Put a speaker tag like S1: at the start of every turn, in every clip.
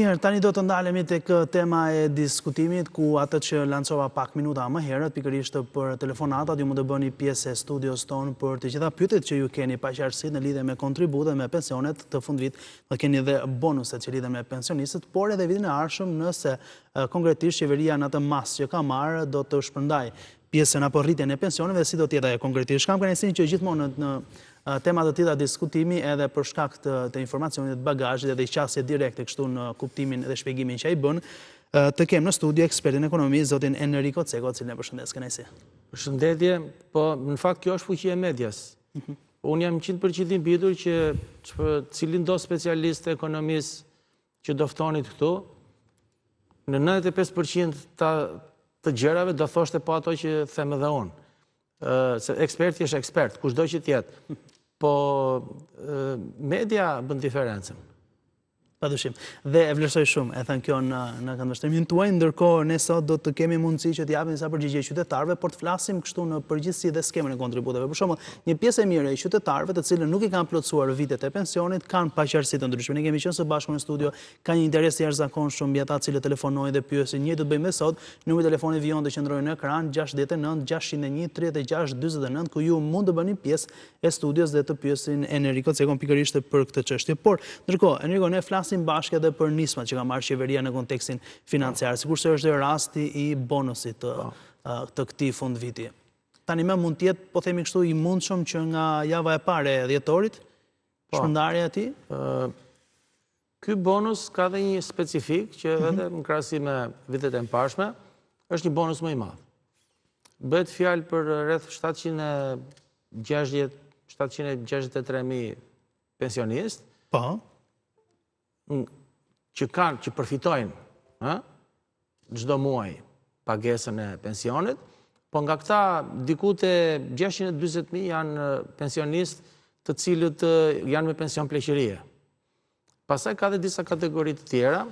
S1: Mirë, tani do të ndalemi tek tema e diskutimit, ku atë që lancova pak minuta më herët, pikërisht për telefonatat, ju mund të bëni pjesë e studios tonë për të gjitha pyetjet që ju keni paqartësi në lidhje me kontributet, me pensionet të fundvit, do keni edhe bonuset që lidhen me pensionistët, por edhe vitin e ardhshëm nëse konkretisht qeveria në atë mas që ka marrë do të shpërndaj pjesën apo rritjen e pensioneve, si do të jetë ajo konkretisht. Kam kënaqësinë që gjithmonë në temat të tilla diskutimi edhe për shkak të informacionit, të bagazhit edhe qasje direkte kështu në kuptimin dhe shpjegimin që ai bën, të kem në studio ekspertin ekonomi zotin Enrico Ceko, cilin e përshëndes. Kënaqësi.
S2: Përshëndetje, po në fakt kjo është fuqia e medias. Unë jam 100% i bindur që cilin do specialist ekonomist që do ftonit këtu, në 95% të gjërave do thoshte po ato që them edhe unë. Se eksperti është ekspert, kushdo që tjetë. Po media bën diferencën.
S1: Padyshim. Dhe e vlerësoj shumë, e thënë kjo në këndvështrimin tuaj, ndërkohë ne sot do të kemi mundësi që të japim disa përgjigje qytetarëve, por të flasim kështu në përgjithësi dhe skemën e kontributeve. Për shembull, një pjesë e mirë e qytetarëve, të cilën nuk i kanë plotësuar vitet e pensionit, kanë paqartësi të ndryshme. Ne kemi qenë së bashku në studio, ka një interes i jashtëzakonshëm mbi ata që telefonojnë dhe pyesin. Një do të bëjmë sot, numri i telefonit vijon të qëndrojë në ekran 69 601 36 49, ku ju mund të bëni pjesë e studios dhe të pyesin Enrico Cekon pikërisht për këtë çështje. Por ndërkohë, Enrico, ne flasim bashkë edhe për nismat që ka marrë qeveria në kontekstin financiar, sikurse është rasti i bonusit të këtij fundviti. Tani më mund të jetë, po themi kështu, i mundshëm që nga java e parë e dhjetorit, shpërndarja e tij?
S2: Ky bonus ka dhe një specifik që edhe në krahasim me vitet e mëparshme, është një bonus më i madh. Bëhet fjalë për rreth 763.000 pensionistë.
S1: Po.
S2: Që përfitojnë çdo muaj pagesën e pensionit, po nga këta diku te 640.000 janë pensionistë të cilët janë me pension pleqërie. Pastaj ka dhe disa kategori të tjera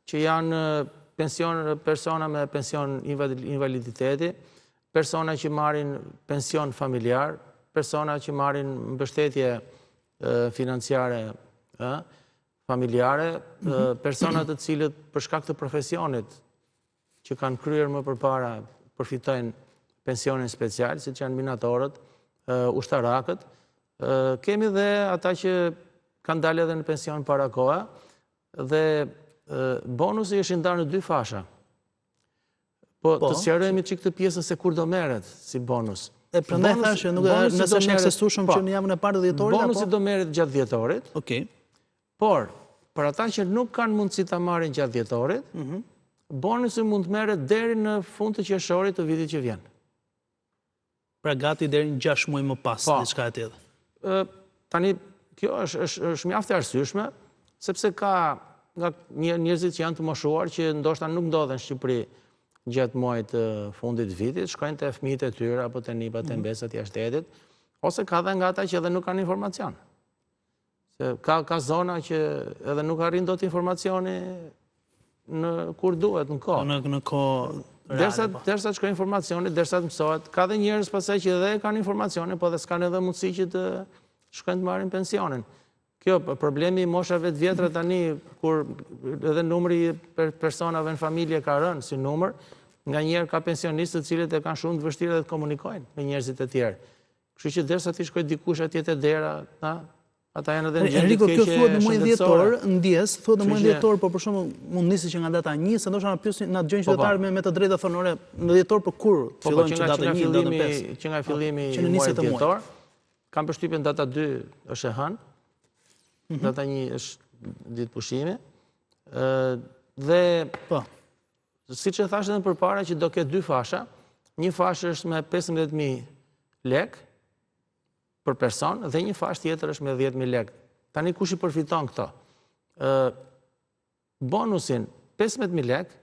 S2: që janë persona me pension invaliditeti, persona që marrin pension familjar, persona që marrin mbështetje financiare familjare, personat të cilët për shkak të profesionit që kanë kryer më përpara përfitojnë pensionin special, siç janë minatorët, ushtarakët. Kemi dhe ata që kanë dalë edhe në pension para koha dhe bonusi është i ndarë në 2 fasha. Po të sqarojmë çik këtë pjesën se kur do merret si bonus.
S1: E prandaj thashë nëse është eksestueshëm që në javën e parë të dhjetorit apo
S2: bonusi do merret gjatë dhjetorit.
S1: Okej.
S2: Por, për ata që nuk kanë mundësi ta marrin gjatë dhjetorit, bonusi mund të merret deri në fund të qershorit të vitit që vjen.
S1: Pra gati deri në 6 muaj më pas, diçka e tillë.
S2: Tani kjo është mjaft e arsyeshme, sepse ka nga njerëzit që janë të moshuar që ndoshta nuk ndodhen në Shqipëri gjatë muajit të fundit të vitit, shkojnë te fëmijët e tyre apo te nipat e mbesat jashtë shtetit, ose ka dhe nga ata që edhe nuk kanë informacion. Ka zona që edhe nuk arrin dot informacioni në kur duhet, në kohë.
S1: Në kohë reale.
S2: Derisa të shkojë informacioni, derisa të mësohet, ka dhe njerëz pastaj që edhe kanë informacione, po dhe s'kanë edhe mundësi që të shkojnë të marrin pensionin. Kjo problemi i moshave të vjetra tani, kur edhe numri i personave në familje ka rënë si numër, nganjëherë ka pensionistë të cilët e kanë shumë të vështirë dhe të komunikojnë me njerëzit e tjerë. Kështu që derisa ti shkojë dikush atje te dera, ata janë edhe në gjendje
S1: Enrico, kjo thuhet në muajin dhjetor, ndjes, thuhet në muajin dhjetor, por për shembull mund nisi që nga data 1, se ndoshta na pyesin na dëgjojnë qytetarë me të drejta thonore në dhjetor për kur fillojnë që data 1 data 5.
S2: Që nga fillimi i muajit dhjetor, kam përshtypjen data 2 është e hënë. Data 1 është ditë pushimi. Dhe siç e thash edhe përpara që do ketë 2 fasha. Një fashë është me 15.000 lekë për person, dhe një fashë tjetër është me 10.000 lekë. Tani kush i përfiton këto? Bonusin 15.000 lekë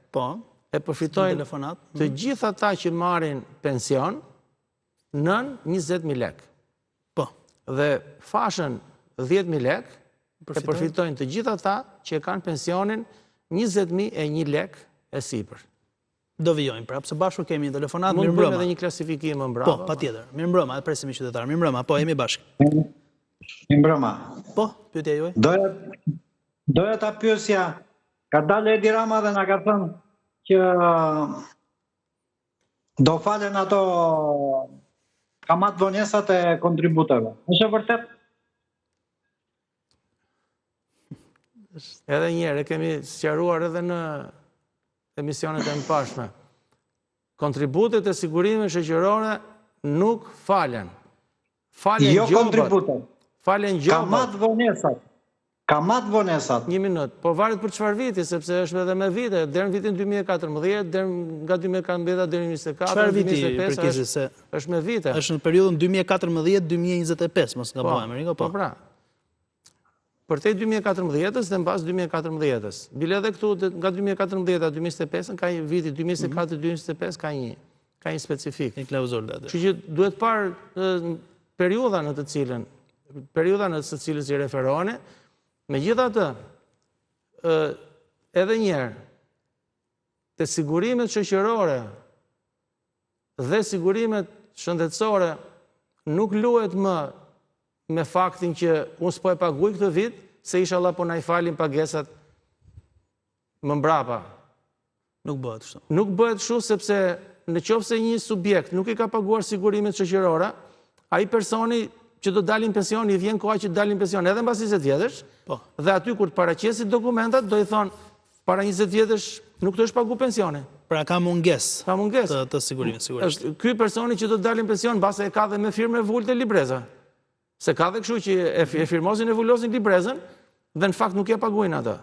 S2: e përfitojnë të gjithë ata që marrin pension nën 20.000 lekë. Dhe fashën 10.000 lekë e përfitojnë të gjithë ata që kanë pensionin 20.001 lekë e sipër.
S1: Do vijojmë, pra, pse bashku kemi një telefonat,
S2: mirëmbrëma. Mund të bëjmë edhe një klasifikim më mbrapa.
S1: Po, patjetër. Mirëmbrëma, e presim qytetar. Mirëmbrëma, po, jemi bashkë.
S3: Mirëmbrëma.
S1: Po, pyetja juaj.
S3: Doja ta pyesja Ka dalë Edi Rama dhe na ka thënë që do falen ato kamat vonesat e kontributeve. Është e vërtet?
S2: Edhe njerë, kemi sqaruar edhe në emisionet e mëpashme. Kontributet e sigurime shoqërore nuk falen. Falen
S3: Jo
S2: gjobat.
S3: kontributet.
S2: Falen gjobat.
S3: Kamat vonesat. Kamat vonesat.
S2: Një minut, po varet për çfarë viti, sepse është edhe me vite, deri në vitin 2014, deri nga 2014 deri në 2024,
S1: Çfarë viti
S2: 2025
S1: përkishe se
S2: është me vite.
S1: është në periudhën 2014-2025, mos nga bëhem, Eriko,
S2: Po
S1: po.
S2: pra. Përtej 2014-ës dhe mbas 2014-ës. Bile edhe këtu nga 2014 a 2025 ka një viti 2024-2025 ka një specifik.
S1: Një klauzur dhe atë.
S2: Kështu që duhet parë periudha në të cilën cilës i referoheni. Megjithatë, edhe njerë, të sigurimet shoqërore dhe sigurimet shëndetësore nuk luhet më me faktin që unë s'po e paguaj këtë vit, se inshallah po na i falin pagesat më mbrapa.
S1: Nuk bëhet kështu.
S2: Nuk bëhet kështu sepse në qoftë se një subjekt nuk i ka paguar sigurimet shoqërore, ai personi që do dalin pension, i vjen koha që dalin pension edhe mbas 20 vjetësh,
S1: Po.
S2: dhe aty kur të paraqesin dokumentat do i thonë para 20 vjetësh nuk të është pagu pensione.
S1: Pra ka mungesë
S2: Ka mungesë.
S1: të sigurimit, sigurisht.
S2: Ky personi që do të dalin pension, mbase e ka dhe me firmë e vullt e libreza. Se ka dhe kështu që e firmosin e vullosin librezën, dhe në fakt nuk ja paguajnë atë.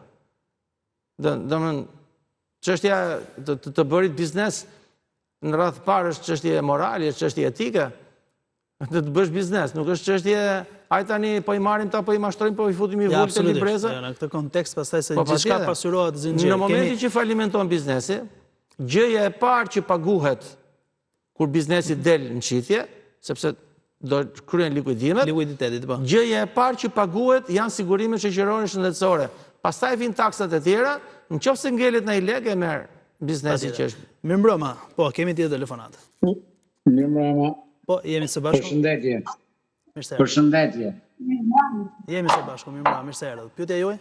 S2: Domthon çështja të bërit biznes në radh parë është çështje morale, është çështje etike. Të bësh biznes, nuk është çështje ai tani po i marrim ta po i mashtrojmë po i futim i vullt e libreza.
S1: Në këtë kontekst pastaj se
S2: Po,
S1: gjithçka
S2: patjetër.
S1: pasurohet zinxhir.
S2: Në momentin që falimenton biznesi, gjëja e parë që paguhet kur biznesi del në qitje, sepse do kryen likuidimet,
S1: Likuiditetit, po.
S2: gjëja e parë që paguhet janë sigurimet shoqërore shëndetësore. Pastaj vijnë taksat e tjera, nëse ngelet në i lek e merr biznesi që është.
S1: Mirëmbrëma. Po, kemi tjetër telefonat.
S3: Mirëmbrëma.
S1: Po, jemi së bashku.
S3: Përshëndetje.
S1: Mirë se erdhët.
S3: Përshëndetje.
S1: Jemi së bashku, mirëmbrëma, mirë se erdhët. Pyetja juaj?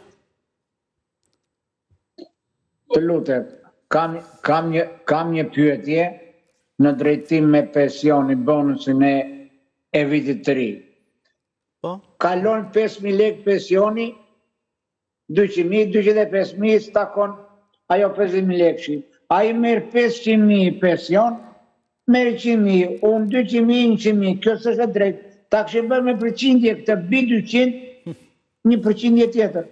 S3: Të lutem, kam një pyetje në drejtim me pensionin, bonusin e vitit të ri.
S1: Po.
S3: Kalon 5.000 lek pensioni, 200.000, 205.000, stakon ajo 50.000 lekëshi. A i merë 500.000 pension, merë 100.000, unë 200.000, 100.000, kjo s'është e drejtë. Ta kështë bërë me përqindje, këtë bi 200, një përqindje tjetër.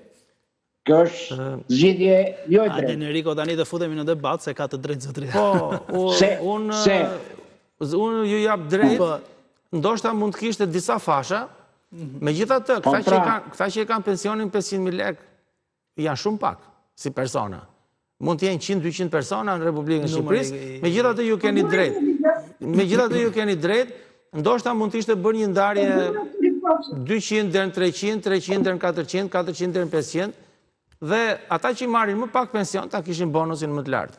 S3: Kjo është zgjidhje jo e
S1: Hajde
S3: drejtë.
S1: në Eriko tani të futemi në debat se ka të drejtë zotëria.
S2: Po, unë ju jap drejt, ndoshta mund të kishte disa fasha, megjithatë, këta që e kanë pensionin 500.000 lek janë shumë pak si persona. Mund të jenë 100-200 persona në Republikën e Shqipërisë, megjithatë ju keni drejt. Megjithatë ju keni drejt, ndoshta mund të ishte bërë një ndarje 200 deri në 300, 300 deri në 400, 400 deri në 500, dhe ata që marrin më pak pension ta kishin bonusin më të lartë.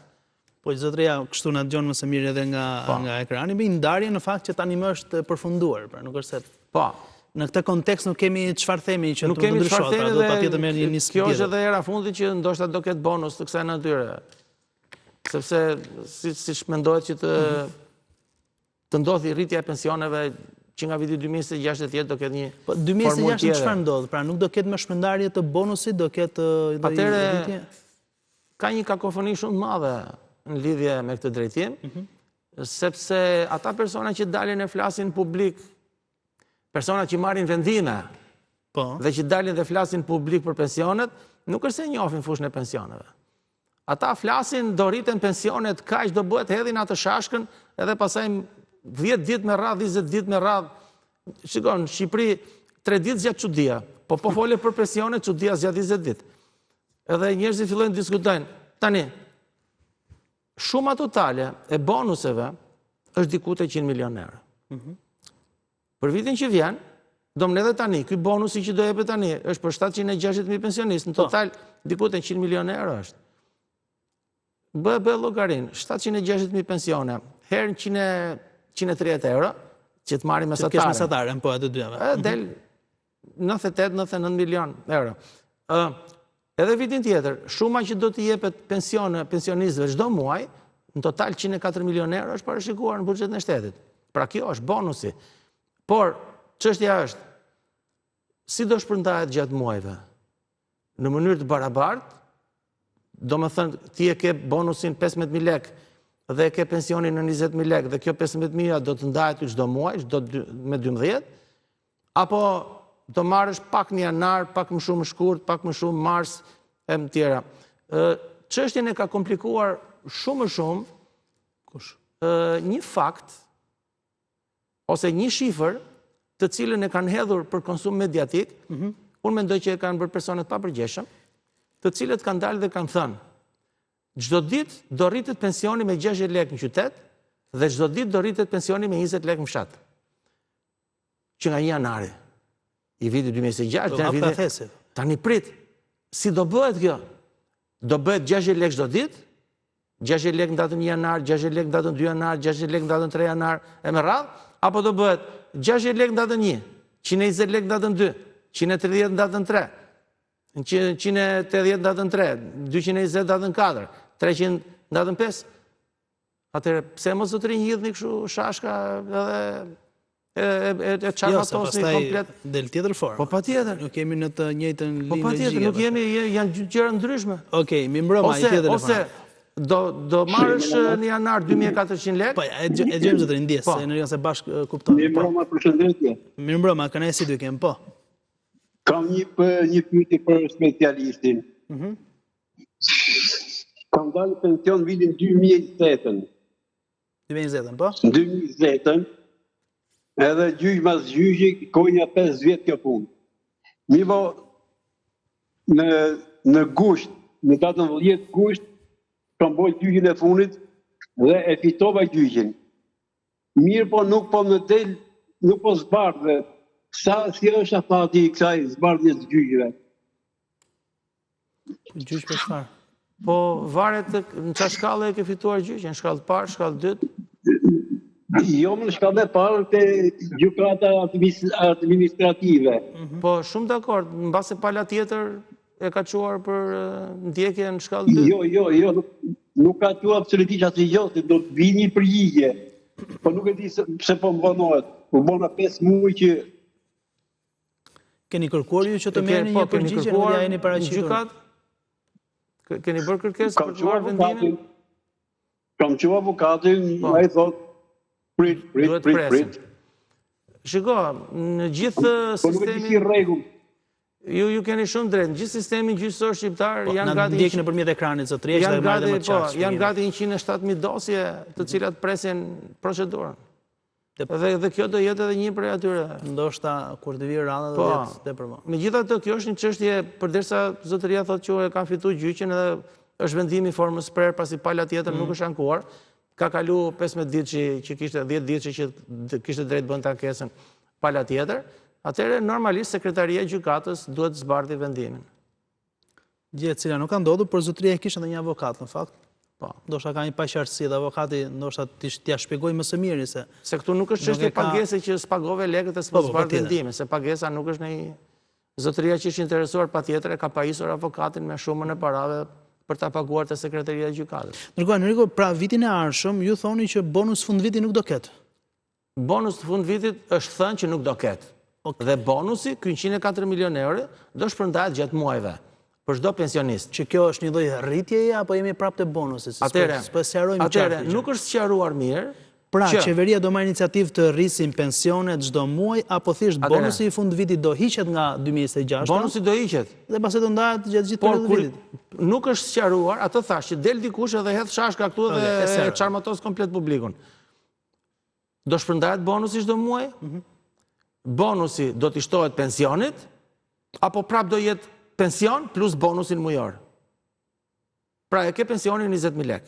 S1: Po zotëria, kështu na dëgjon më së miri edhe nga ekrani, bëjmë ndarje në fakt që tani më është përfunduar, pra nuk është se
S2: Po.
S1: në këtë kontekst nuk kemi çfarë themi që
S2: Nuk
S1: të
S2: kemi
S1: ndryshojë, pra do patjetër merr një nisë.
S2: Kjo është edhe era fundit që ndoshta do ketë bonus të kësaj natyre. Sepse siç mendohet që të ndodhi rritja e pensioneve që nga viti 2026 do ketë një
S1: Po 2026 çfarë ndodh? Pra nuk do ketë më shpërndarje të bonusit, do ketë
S2: Atëherë ka një kakofoni shumë të madhe në lidhje me këtë drejtim, sepse ata persona që dalin e flasin publik, persona që marrin vendime, dhe që dalin dhe flasin publik për pensionet, nuk është se njohin fushën e pensioneve. Ata flasin, do rriten pensionet, kaq do bëhet, hedhin atë shashkën, edhe pasaj 10 ditë me radhë, 20 ditë me radhë. Shikon, në Shqipëri 3 ditë zgjat çudia, po fole për pensionet, çudia zgjat 20 ditë. Edhe njerëzit fillojnë të diskutojnë. Tani, shuma totale e bonuseve është diku te 100 milion euro. Për vitin që vjen, do më edhe tani, ky bonusi që do jepet tani është për 760.000 pensionistë, në total diku te 100 milion euro është. Bë llogarin, 760.000 pensione, herë 130 euro, që të marrim mesatare.
S1: Që kesh mesatare, po atë dyave.
S2: Del 98-99 milion euro. Edhe vitin tjetër, shuma që do t'i jepet pensionistëve çdo muaj, në total 104 milion euro është parashikuar në buxhetin e shtetit. Pra kjo është bonusi. Por, çështja është, si do shpërndahet gjatë muajve? Në mënyrë të barabartë, do më thënë, ti e ke bonusin 15.000 lek dhe e ke pensionin në 20.000 lek dhe kjo 15.000 do të ndahet çdo muaj, me 12, apo do marrësh pak në janar, pak më shumë shkurt, pak më shumë mars e më tjera. Çështjen e ka komplikuar shumë një fakt ose një shifër të cilën e kanë hedhur për konsum mediatik, unë mendoj që e kanë bërë personet papërgjeshëm, të cilët kanë dalë dhe kanë thënë, çdo ditë do rritet pensioni me 60 lek në qytet dhe çdo ditë do rritet pensioni me 20 lek në fshat. Që nga 1 janari i vitit 2026, tani prit, si do bëhet kjo? Do bëhet 60 lek çdo ditë, 60 lek në datën 1 janar, 60 lek në datën 2 janar, 60 lek në datën 3 janar, e me radhë, apo do bëhet 60 lek në datën 1, 120 lek në datën 2, 130 në datën 3, 180 në datën 3, 220 në datën 4, 300 në datën 5. Atëre, pse mos do të rinjidhni kështu shashka edhe e çarmatosni komplet?
S1: Del tjetër formë.
S2: Po patjetër.
S1: Nuk jemi në të njëjtën linjë.
S2: Po patjetër, nuk jemi, janë gjëra ndryshme.
S1: Okej, mi mbrëma i tjetër.
S2: Ose do marrësh në janar 2400 lek?
S1: Po, e gjejmë zotërin ndjes, se në rrugën se bashkë kuptojmë.
S3: Mi mbrëma, përshëndetje.
S1: Mi mbrëma, kënaqësi dy kem, po.
S3: Kam një pyetje për specialistin. Kam dalë pension vitin 2020.
S1: 2020, po?
S3: 2020, edhe gjyq mas gjyqi, konja 5 vjet kjo punë. Mivo, në gusht, në datën 10 gusht, kam bojt gjyqin e funit dhe e fitova gjyqin. Mirë po nuk po më del, nuk po zbardhe. Si është afati i kësaj zbardhjes gjyqve?
S1: Gjyq për çfarë?
S2: Po varet në çfarë shkallë e ke fituar gjyqin, shkallë parë, shkallë dytë?
S3: Jo më në shkallë e parë të gjykata administrative.
S2: Po shumë dakord, mbase pala tjetër e ka quar për ndjekje në shkallë dytë?
S3: Jo, nuk ka quar absolutisht asnjë gjë, se do të vi një përgjigje. Po nuk e di pse po më vonohet. Po bona 5 muaj që
S1: keni kërkuar ju që të merrni një përgjigje apo ja jeni paraqitur?
S2: Keni bërë kërkesë për të marrë vendimin?
S3: Kam qenë avokatin, ai thotë prit.
S2: Shiko, në gjithë
S3: sistemin... Po nuk e di si rregull.
S2: Ju keni shumë drejt, në gjithë sistemin gjyqësor shqiptar janë gati...
S1: Na ndjek nëpërmjet ekranit, zotëri, është dhe marrë dhe më të qartë.
S2: Janë gati 107.000 dosje të cilat presin procedurën. Dhe kjo do jetë edhe një prej atyre.
S1: Ndoshta kur të vijë rradha do jetë tepër më.
S2: Megjithatë, kjo është një çështje përderisa zotëria thotë që e kanë fituar gjyqin edhe është vendimi formës prerë pasi pala tjetër nuk është ankuar. Ka kalu 15 ditë që kishte 10 ditë që kishte drejt bënte ankesën pala tjetër. Atëherë normalisht sekretaria e gjykatës duhet të zbardhë vendimin.
S1: Gjë e cila nuk ka ndodhur, por zotëria e kishte edhe një avokat në fakt.
S2: Po.
S1: Ndoshta ka një paqartësi dhe avokati ndoshta t'ia shpjegoj më së miri se
S2: këtu nuk është çështje pagese që s'pagove lekët e s'po zbardh vendimin, se pagesa nuk është një zotëria që është interesuar patjetër e ka pajisur avokatin me shumën e parave për ta paguar te sekretaria e gjykatës.
S1: Ndërkohë, Enrico, pra vitin e ardhshëm ju thoni që bonus fund viti nuk do ketë.
S2: Bonus fund vitit është thënë që nuk do ketë. Dhe bonusi, ky 104 milion euro, do shpërndahet gjatë muajve për çdo pensionist.
S1: Që kjo është një lloj rritjeje apo jemi prapë te bonusi?
S2: Atëre, nuk është sqaruar mirë.
S1: Pra, qeveria do marrë iniciativë të rrisin pensionet çdo muaj apo thjesht bonusi i fund vitit do hiqet nga 2026?
S2: Bonusi do hiqet.
S1: Dhe pastaj do ndahet gjatë gjithë periudhës vitit.
S2: Nuk është sqaruar, atë thash që del dikush edhe hedh shashka këtu dhe çarmatos komplet publikun. Do shpërndahet bonusi çdo muaj? Bonusi do t'i shtohet pensionit apo prap do jetë pension plus bonusin mujor? Pra e ke pensionin 20.000 lek.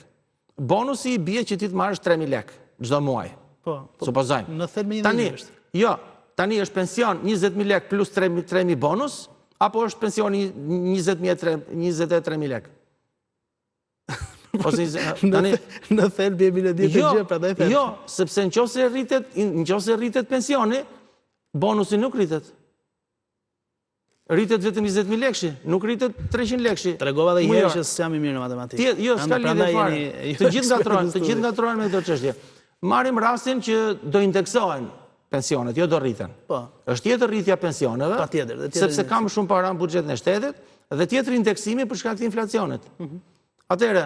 S2: Bonusi i bie që ti të marrësh 3.000 lek çdo muaj.
S1: Po.
S2: Supozojmë.
S1: Në thelb me një
S2: Jo, tani është pension 20.000 lek plus 3.000 bonus apo është pensioni 23.000 lek?
S1: Në thelb jemi në ditë gjë, prandaj them.
S2: Jo, sepse nëse rritet pensioni, bonusi nuk rritet. rritet vetëm 20.000 lekëshi, nuk rritet 300 lekëshi.
S1: Tregova dhe i herë që s'jam i mirë në matematikë.
S2: Jo, s'ka lidhje fare. Të gjithë ngatrojnë me këtë çështje. Marrim rastin që do indeksohen pensionet, jo do rriten.
S1: Po.
S2: Është tjetër rritja pensioneve, sepse ka më shumë para në buxhetin e shtetit, dhe tjetër indeksimi për shkak të inflacionit. Atëherë,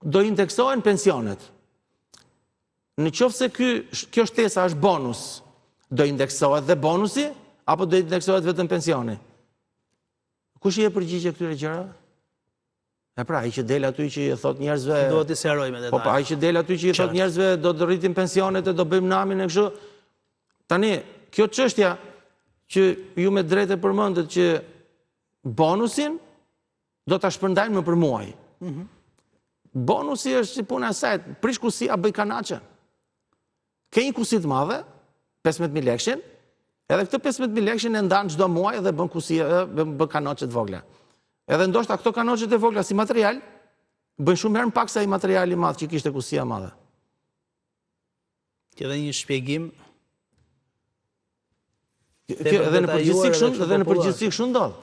S2: do indeksohen pensionet. Në qoftë se kjo shtesa është bonus, do indeksohet dhe bonusi, apo do indeksohet vetëm pensioni? Kush i e përgjigje këtyre gjërave? E pra, ai që del aty që i thot njerëzve...
S1: Duhet i sqaroj me detaj.
S2: Po, ai që del aty që i thot njerëzve do të rritim pensionet e do bëjmë namin e kështu. Tani, kjo çështja që ju me drejt e përmendet që bonusin do ta shpërndajnë më për muaj. Bonusi është si puna e saj, prish kusia bëj kanaçe. Ke një kusi të madhe, 15.000 lekshin, edhe këtë 15.000 lekshin e ndan çdo muaj dhe bën kusia, bën kanaçe të vogla. Edhe ndoshta këto kanoçet e vogla si material bëjnë shumë herë më pak se ai materiali i madh që kishte kusia e madhe.
S1: Që dhe një shpjegim.
S2: Edhe në përgjithësi kështu ndodh.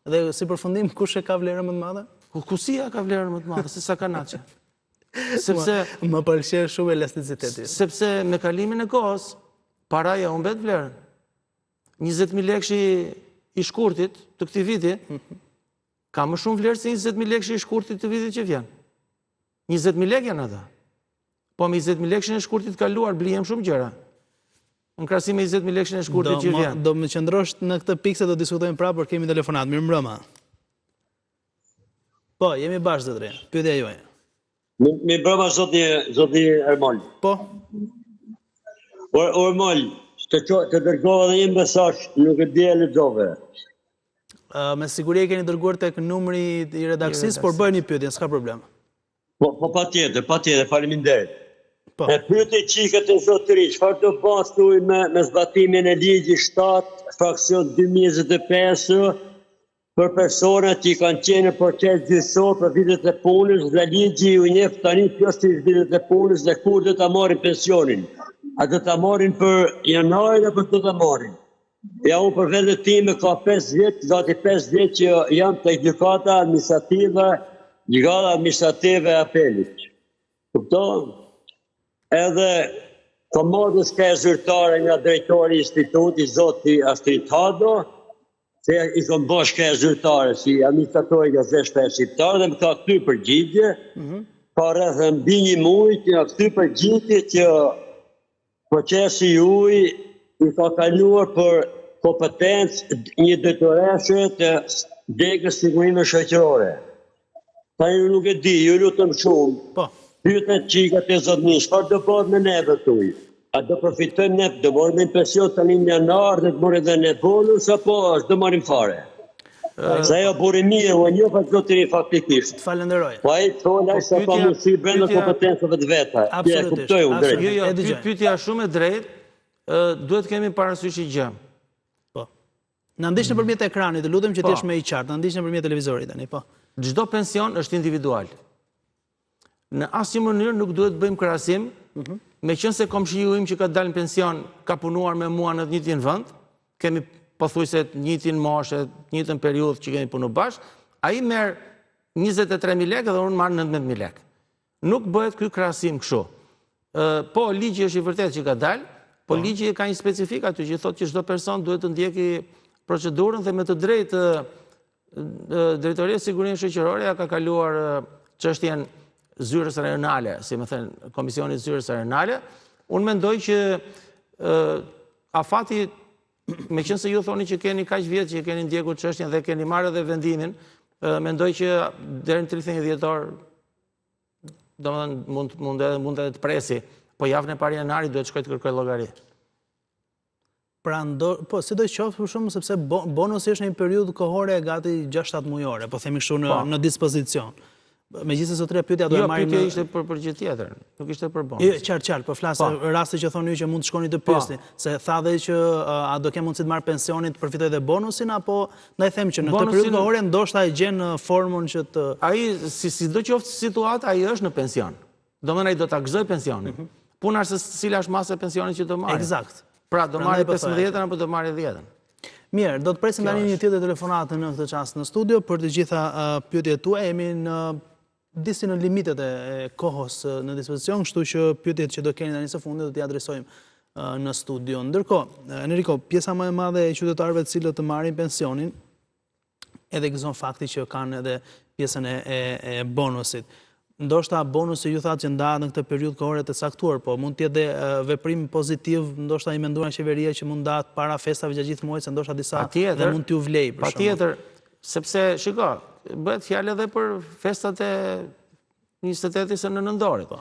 S1: Dhe si përfundim, kush e ka vlerën më të madhe?
S2: Kusia ka vlerën më të madhe se sa kanaçe. Sepse
S1: më pëlqen shumë elasticiteti.
S2: Sepse me kalimin e kohës paraja humbet vlerën. 20.000 lekësh i shkurtit të këtij viti ka më shumë vlerë se 20.000 lekësh i shkurtit të vitit që vjen. 20.000 lekë janë ata. Po me 20.000 lekëshin e shkurtit kaluar blihem shumë gjëra. Në krahasim me 20.000 lekëshin e shkurtit që vjen.
S1: Do më qëndrosh në këtë pikë se do diskutojmë prapë, por kemi telefonat. Mirëmbrëma. Po, jemi bashkë zotëri. Pyetja juaj.
S4: Mirëmbrëma zoti Ermol.
S1: Po.
S4: Ermol, të dërgova dhe një mesazh, nuk e di e lexove.
S1: Me siguri e keni dërguar tek numri i redaksisë, por bëjeni pyetje, s'ka problem.
S4: Po patjetër, faleminderit.
S1: Po.
S4: E pyetje çikët e zotëri, çfarë do bashkuj me zbatimin e ligjit 7, fraksion 2025 për personat që kanë qenë në proces gjyqësor për vitet e punës dhe ligji u njeh tani pjesërisht vitet e punës dhe kur do ta marrin pensionin. A do ta marrin për janarin apo do ta marrin? Ja, unë për vendet time ka 5 vjetë, gati 5 vjetë që jam të gjykata administrative e apelit. Kupton? Edhe komodës ka e zyrtare nga drejtori instituti, zoti Astrid Hado, se i kom bosh ka e zyrtare si administratori nga zeshpe e shqiptare, dhe më ka këty përgjigje, ka rreth mbi një muj që nga këty përgjigje që procesi juaj i ka kaluar për kompetencë një drejtoreshe të degës sigurime shoqërore. Tani nuk e di, ju lutem shumë.
S1: Po.
S4: Pyetën çikat e zotëni, çfarë do bëhet me neve tuj? A do përfitojmë ne, do marrim në pension tani në janar, do të marrim edhe ne bonus apo do marrim fare? Sa ajo buri mirë, unë jo pas zotëri faktikisht.
S1: Falenderoj.
S4: Po ai thonë se ka mundësi brenda kompetencave të veta.
S1: Absolutisht.
S2: Pyetja shumë e drejtë, duhet kemi parasysh një gjë.
S1: Po. Na ndiq nëpërmjet ekranit, lutem që të jesh më i qartë, na ndiq nëpërmjet televizorit tani, po.
S2: Çdo pension është individual. Në asnjë mënyrë nuk duhet bëjmë krahasim, meqense komshiu im që ka dalë në pension ka punuar me mua në të njëjtin vend, kemi pothuajse të njëjtin moshë, të njëjtën periudhë që kemi punuar bashkë, ai merr 23.000 lekë dhe unë marr 19.000 lekë. Nuk bëhet ky krahasim kështu. Po ligji është i vërtetë që ka dalë, po ligji ka një specifik aty që thotë që çdo person duhet të ndjeki procedurën dhe me të drejtë Drejtoria e Sigurisë Shoqërore ka kaluar çështjen zyrës rajonale, si më thënë, Komisionit Zyrës Rajonale. Unë mendoj që afati, meqense ju thoni që keni kaq vjet që keni ndjekur çështjen dhe keni marrë edhe vendimin, mendoj që deri në 31 dhjetor domethënë mund edhe të presi, po javën e parë janarit duhet shkoj të kërkoj llogari.
S1: Pra, po, si do qoftë për shumë, sepse bonusi është një periudhë kohore gati 6-7 mujore, po themi kështu në dispozicion. Megjithëse zotëria pyetja do e marrim.
S2: Jo, pyetja ishte për gjë tjetër, nuk ishte për bonus.
S1: Jo, qartë, po flas rasti që thonë ju që mund të shkoni të pyesni, se tha dhe që a do ke mundësi të marr pensionin të përfitoj dhe bonusin, apo ndaj them që në këtë periudhë kohore ndoshta e gjen formën që të
S2: ai sidoqoftë situata ai është në pension. Domethënë ai do ta gëzoj pensionin. Puna është se cila është masa e pensionit që do marrë.
S1: Eksakt.
S2: Pra, do marrë 15-ën apo do marrë 10-ën?
S1: Mirë, do të presim tani një tjetër telefonatë në këtë çast në studio për të gjitha pyetjet tuaja. Jemi disi në limitet e kohës në dispozicion, kështu që pyetjet që do keni tani së fundit do t'i adresojmë në studio. Ndërkohë, Enrico, pjesa më e madhe e qytetarëve të cilët të marrin pensionin, edhe gëzon fakti që kanë edhe pjesën e bonusit. Ndoshta bonusi ju thatë që ndahet në këtë periudhë kohore të caktuar, po mund të jetë veprim pozitiv, ndoshta i menduar nga qeveria që mund ndahet para festave gjatë gjithë muajit, se ndoshta disa dhe mund t'ju vlej për shkak.
S2: Patjetër, sepse shiko, bëhet fjalë edhe për festat e 28-s së nëndorit.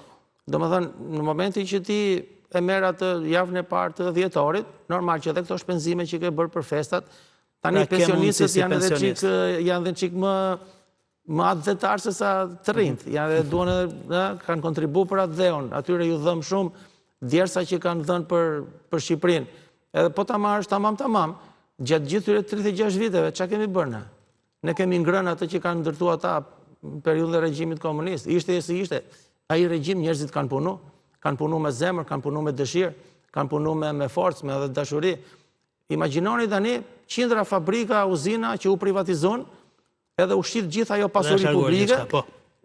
S2: Domethënë, në momentin që ti e merr atë javën e parë të dhjetorit, normal që edhe këto shpenzime që ke bërë për festat, tani pensionistët janë edhe çik më atë dhetarë se sa të rinjt. Janë dhe duan edhe, kanë kontribu për atë dheon. Atyre ju dhëm shumë djersa që kanë dhënë për Shqipërinë. Edhe po ta marrësh tamam, gjatë gjithë tyre 36 viteve, çka kemi bërë ne? Ne kemi ngrënë atë që kanë ndërtuar ata në periudhën e regjimit komunist. Ishte si ishte. Ai regjim njerëzit kanë punu me zemër, kanë punu me dëshirë, kanë punu me forcë, me edhe dashuri. Imagjinoni tani qindra fabrika, uzina që u privatizon, edhe u shit gjithë ajo pasuri publike.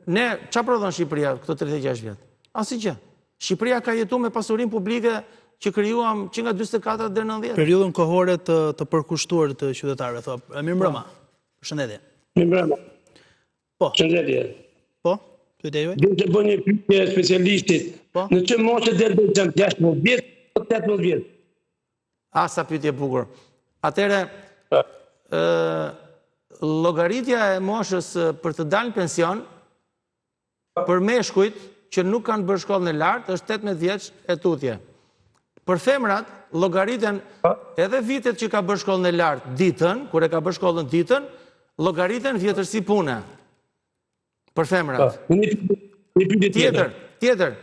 S2: Ne, qa prodhon Shqipëria këto 36 vjetë? Asgjë. Shqipëria ka jetu me pasurin publike që krijuam që nga 24 deri në 90.
S1: Periudhën kohore të përkushtuar të qytetarëve, thua. Mirëmbrëma. Përshëndetje.
S5: Mirëmbrëma.
S1: Po.
S5: Përshëndetje.
S1: Po, pyetja juaj?
S5: Do të bëj një pyetje specialistit.
S1: Po.
S5: Në çfarë moshë deri të 16 vjet apo 18 vjet?
S2: Sa pyetje bukur. Atëre llogaritja e moshës për të dalë në pension për meshkujt që nuk kanë bërë shkollën e lartë është 18 vjeç e tutje. Për femrat, llogariten edhe vitet që ka bërë shkollën e lartë ditën, kur e ka bërë shkollën ditën, llogariten vjetërsi pune. Për femrat. Tjetër.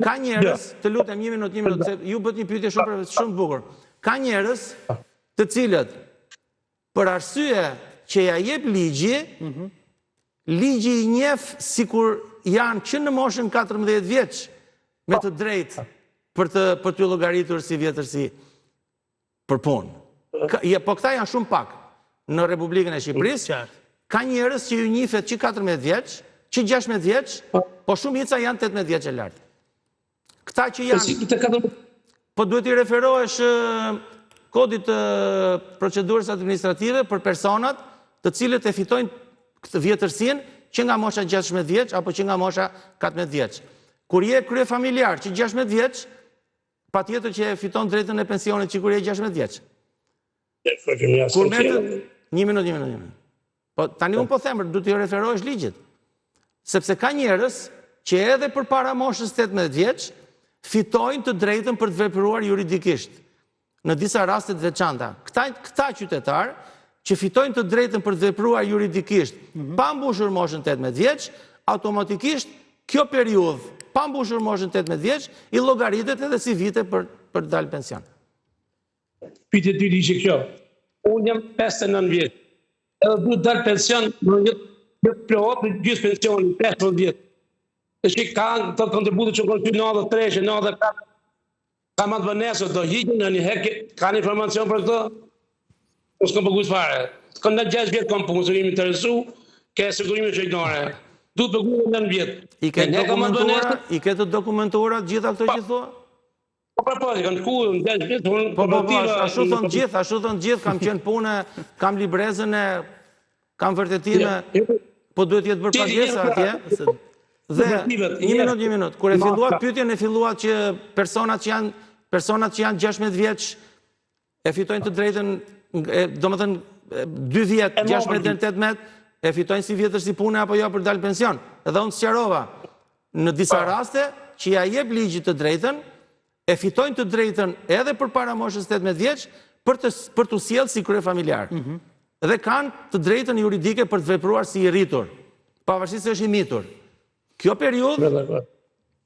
S2: Ka njerëz, të lutem një minutë, se ju bët një pyetje shumë bukur. Ka njerëz të cilët për arsye që ja jep ligji i njeh sikur janë që në moshën 14 vjeç me të drejtë për të llogaritur si vjetërsi për punë. Po këta janë shumë pak në Republikën e Shqipërisë. Ka njerëz që ju njihet që 14 vjeç, që 16 vjeç, po shumica janë 18 vjeç e lartë. Këta që janë, po duhet i referohesh kodit të procedurës administrative për personat të cilët e fitojnë këtë vjetërsinë që nga mosha 16 vjeç apo që nga mosha 14 vjeç. Kur je kryefamiljar që 16 vjeç, patjetër që e fiton drejtën e pensionit që kur je 16 vjeç. Kur merret, një minutë. Po tani unë po them, duhet të referohesh ligjit. Sepse ka njerëz që edhe përpara moshës 18 vjeç fitojnë të drejtën për të vepruar juridikisht në disa raste të veçanta. Këta qytetarë që fitojnë të drejtën për të vepruar juridikisht pa mbushur moshën 18 vjeç, automatikisht kjo periudhë pa mbushur moshën 18 vjeç i llogaritet edhe si vite për të dalë pension.
S5: Pyetja e dytë ishte kjo. Unë jam 59 vjeç. Edhe duhet dalë pension në një plot në gjysmë pensioni 15 vjet. E që kanë të kontributit që kanë 93, 94, ka më të vënesë, do hiqin në një herë, kanë informacion për këto? Po s'kam përgujt fare. Kanë 6 vjetë kam punë, se kemi interesu, ke sigurime qëjtore. Duhet përgujt 9 vjetë.
S2: I ke të dokumentuara gjitha këto që thua?
S5: Po, i kanë shku në 6 vjetë.
S2: Po, ashtu thonë gjithë, kam qenë pune, kam librezën e, kam vërtetime, po duhet jetë bërë pagesa atje. Dhe, një minut, kur e filluat pyetjen, e filluat që personat që janë 16 vjeç e fitojnë të drejtën, do më thënë 2 vjetë, 16 dhe 18, e fitojnë si vjetër si pune apo jo për dalë pension. Edhe unë sqarova, në disa raste që ja jep ligjit të drejtën, e fitojnë të drejtën edhe për para moshës 18 vjeç për të sjellë si kryefamiljar. Dhe kanë të drejtën juridike për të vepruar si i rritur, pavarësisht se është i mitur. Kjo periudhë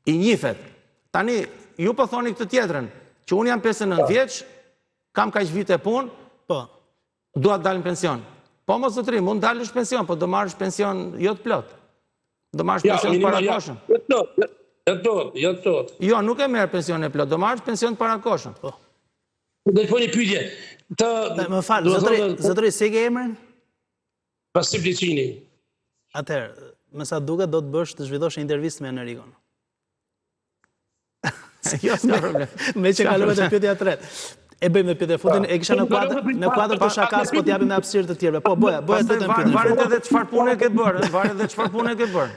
S2: i njihet. Tani, ju po thoni këtë tjetrën, që unë jam 59 vjeç, kam kaq vite punë, dua të dalë në pension. Po mos zotëri, mund dalësh pension, po do marrësh pension jo të plot. Do marrësh pension të parakoshëm. Jo, nuk e merr pension e plot, do marrësh pension të parakoshëm.
S5: Do të bëni pyetje.
S1: Më falë, zotëri, si e ke emrin?
S5: Vasil Licini.
S1: Atëherë, me sa duket do të bësh të zhvillosh një intervistë me Enrikon.
S2: Jo, s'ka problem.
S1: Me që kalove të pyetja të tretë. E bëjmë dhe pyetje fundin, e kisha në kuadër të shakas, po t'japim me hapësirë të tjerëve. Po, bëja të të pyetje.
S2: Varet edhe çfarë pune ke bërë,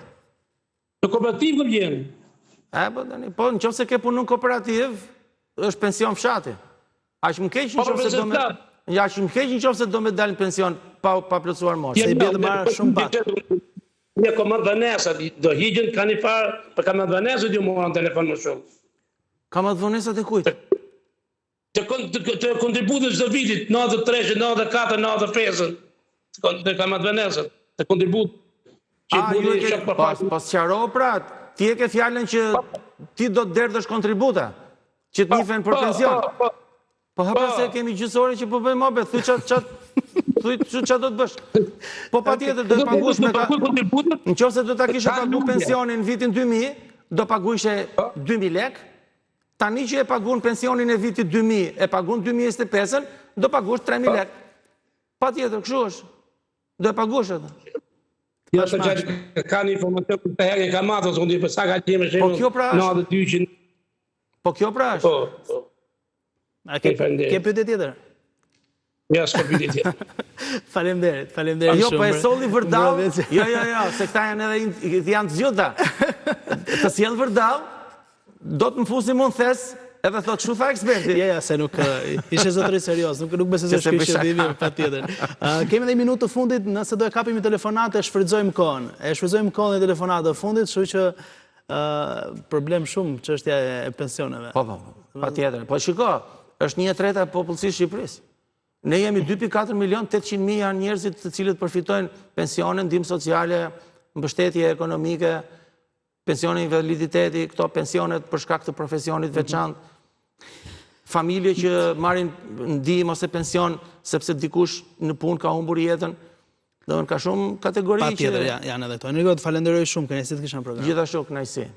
S5: Në kooperativë kam qenë.
S2: Po, nëse ke punu në kooperativë, është pension fshati. Aq më keq nëse do me dalë në pension pa plotësuar moshë.
S1: Se i bie të marrë shumë pak.
S5: Një komandë vënesat, do higjën ka një farë, për komandë vënesat ju morën telefon më shumë.
S2: Komandë vënesat e kujtë?
S5: Të kontributës çdo vitit, 93, 94, 95, të komandë vënesat, të kontributë.
S2: Po sqaro pra, ti e ke fjallën që ti do të derdhësh kontributa, që të njifen për pension. Po hapa se kemi gjysore që po bëjmë mobe, thuj që do të bësh. Po pa tjetër do të pagush me ka... Në qofse do të kishe pagu pensionin në vitin 2000, do paguishe 2000 lek, tani që e pagun pensionin e vitit 2000, e pagun 2025, do pagush 3000 lek. Pa tjetër, kështu është. Do e pagush edhe.
S5: Ja të gjatë ka një informacion për të herë, ka matë, së për sa ka qemë shemë në 200.
S2: Po kjo pra është.
S1: A ke pyetje tjetër?
S5: Ja, s'ka pyetje tjetër.
S1: Faleminderit shumë.
S2: Jo, po e solli vërdall. Jo, se këta janë edhe janë të zjuta. Të sjell vërdall, do të më fusim unë thes, edhe thot shu tha eksperti.
S1: Ja, se nuk ishe zotëri serios, nuk besoj se shkishë dhimi patjetër. Kemi edhe minutë të fundit, nëse do e kapim një telefonat, e shfrytëzojmë kohën. E shfrytëzojmë kohën e telefonat të fundit, kështu që problem shumë çështja e pensioneve.
S2: Po, patjetër. Po shiko, është 1/3 e popullsisë Shqipërisë. Ne jemi 2.4 milion, 800.000 janë njerëzit të cilët përfitojnë pensionin, ndihmë sociale, mbështetje ekonomike, pensioni invaliditeti, këto pensionet për shkak të profesionit veçantë, familje që marrin ndihmë ose pension sepse dikush në punë ka humbur jetën. Do në ka shumë kategori që...
S1: Patjetër, janë edhe këto. Enrico, të falenderoj shumë, kënaqësi të kisha në program.
S2: Gjithashtu kënaqësi.